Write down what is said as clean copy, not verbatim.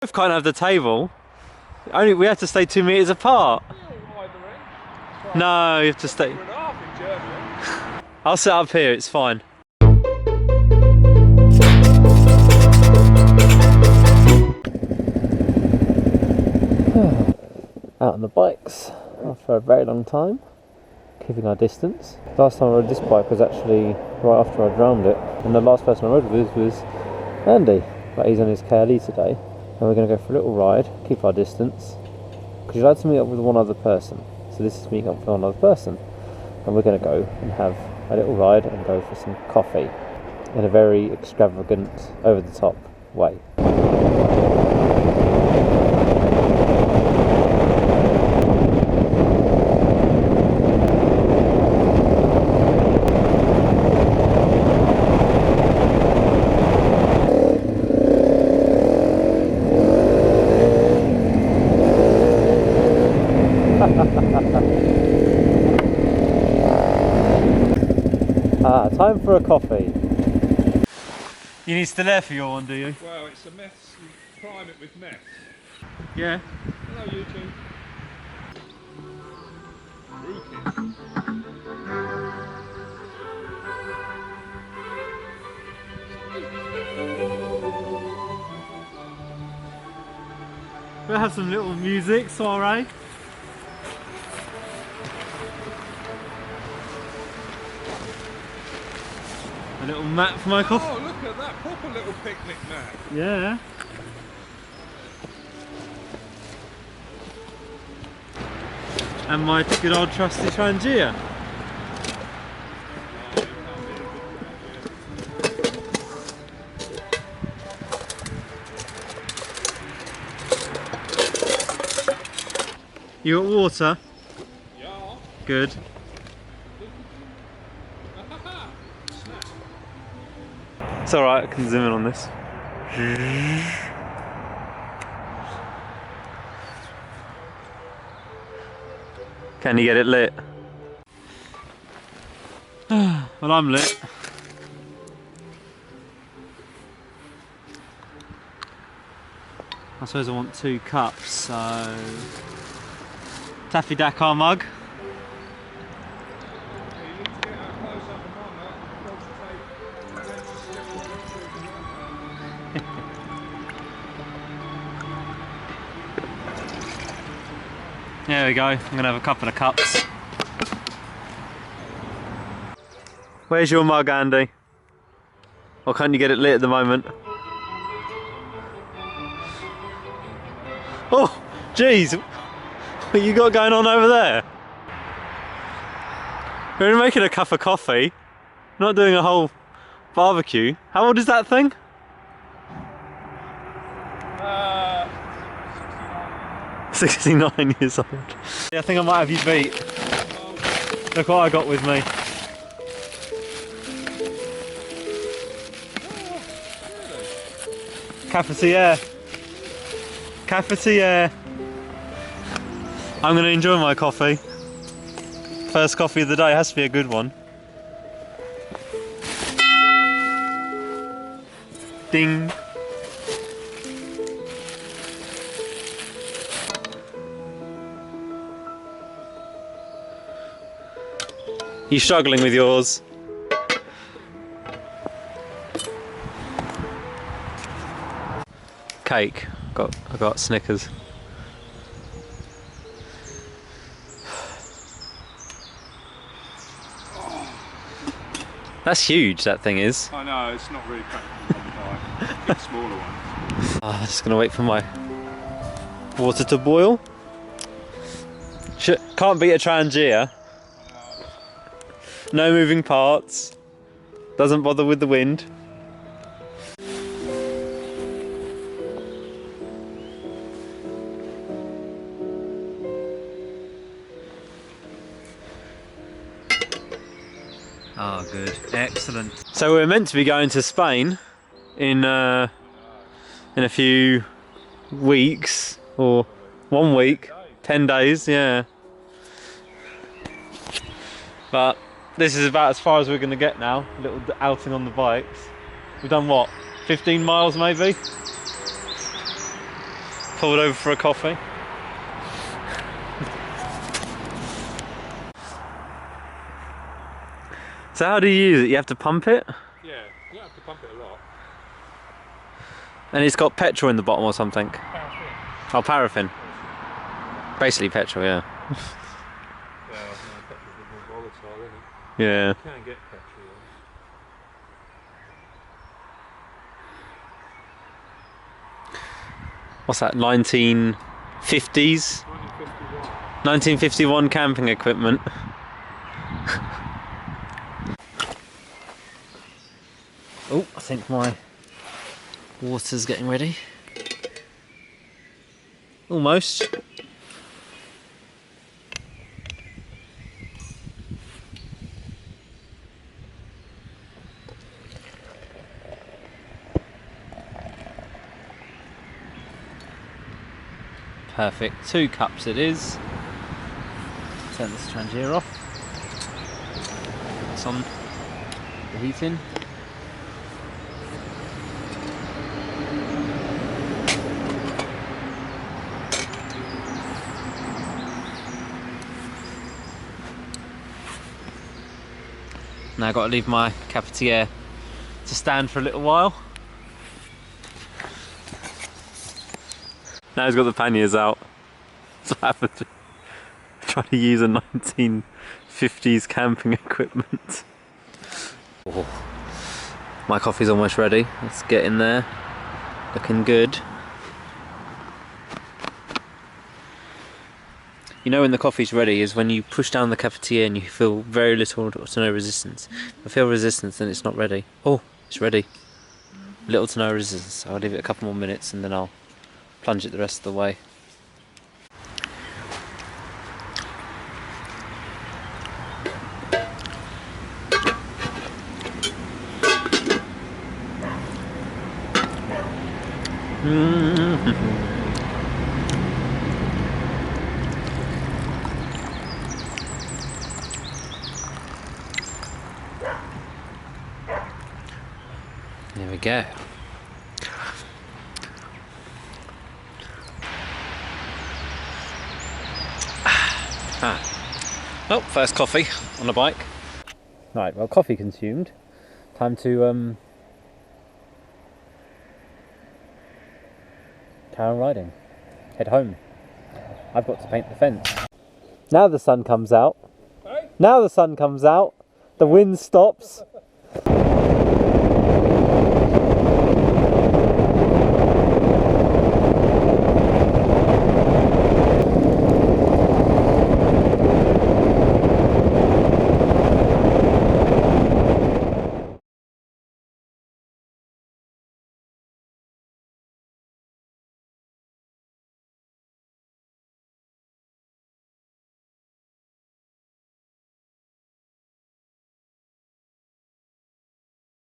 both can't have the table. Only we have to stay 2 meters apart. No, you have to stay. I'll sit up here, it's fine. Out on the bikes after a very long time, keeping our distance. Last time I rode this bike was actually right after I drowned it, and the last person I rode with was Andy, but he's on his KLE today, and we're going to go for a little ride, keep our distance, because you'd like to meet up with one other person, so this is meeting up with one other person, and we're going to go and have a little ride and go for some coffee in a very extravagant, over the top way. Time for a coffee. You need Slr for your one, do you? Well, it's a meth. You prime it with meth. Yeah. Hello, YouTube. Rookie. We'll have some little music, soiree. A little mat for my coffee. Oh, look at that proper little picnic mat. Yeah. And my good old trusty Trangia. You got water? Yeah. Good. It's alright, I can zoom in on this. Can you get it lit? Well, I'm lit. I suppose I want 2 cups, so... Taffy Dakar mug. There we go, I'm going to have a couple of cups. Where's your mug, Andy? Or can't you get it lit at the moment? Oh, jeez! What you got going on over there? We're making a cup of coffee, not doing a whole barbecue. How old is that thing? 69 years old. Yeah, I think I might have you beat. Look what I got with me. Cafetiere. Cafetiere. I'm going to enjoy my coffee. First coffee of the day, has to be a good one. Ding. You struggling with yours? Cake. I got Snickers. That's huge, that thing is. I know, it's not really practical on the bike. Get smaller ones. I'm just going to wait for my water to boil. Can't beat a Trangia. No moving parts. Doesn't bother with the wind. Oh, good. Excellent. So we're meant to be going to Spain in a few weeks, or 1 week, 10 days, yeah. But this is about as far as we're going to get now. A little outing on the bikes. We've done what? 15 miles maybe? pulled over for a coffee. So how do you use it? You have to pump it? Yeah, you don't have to pump it a lot. And it's got petrol in the bottom or something? Paraffin. Oh, paraffin. Basically petrol, yeah. Well, no, petrol's a bit more volatile, isn't it? Yeah. You can get petrol on. What's that, 1950s? 1951. 1951 camping equipment. Oh, I think my water's getting ready. Almost. Perfect, 2 cups it is. Turn this trangier off. It's on the heating. Now I've got to leave my cafetiere to stand for a little while. Now he's got the panniers out. So I have to try to use a 1950s camping equipment. Oh, my coffee's almost ready. Let's get in there. Looking good. You know when the coffee's ready is when you push down the cafetiere and you feel very little to no resistance. If I feel resistance, then it's not ready. Oh, it's ready. Little to no resistance. I'll leave it a couple more minutes and then I'll plunge it the rest of the way. There we go. Oh, first coffee on the bike. Right, well, coffee consumed. Time to carry on riding. Head home. I've got to paint the fence. Now the sun comes out. Hey? Now the sun comes out. The wind stops.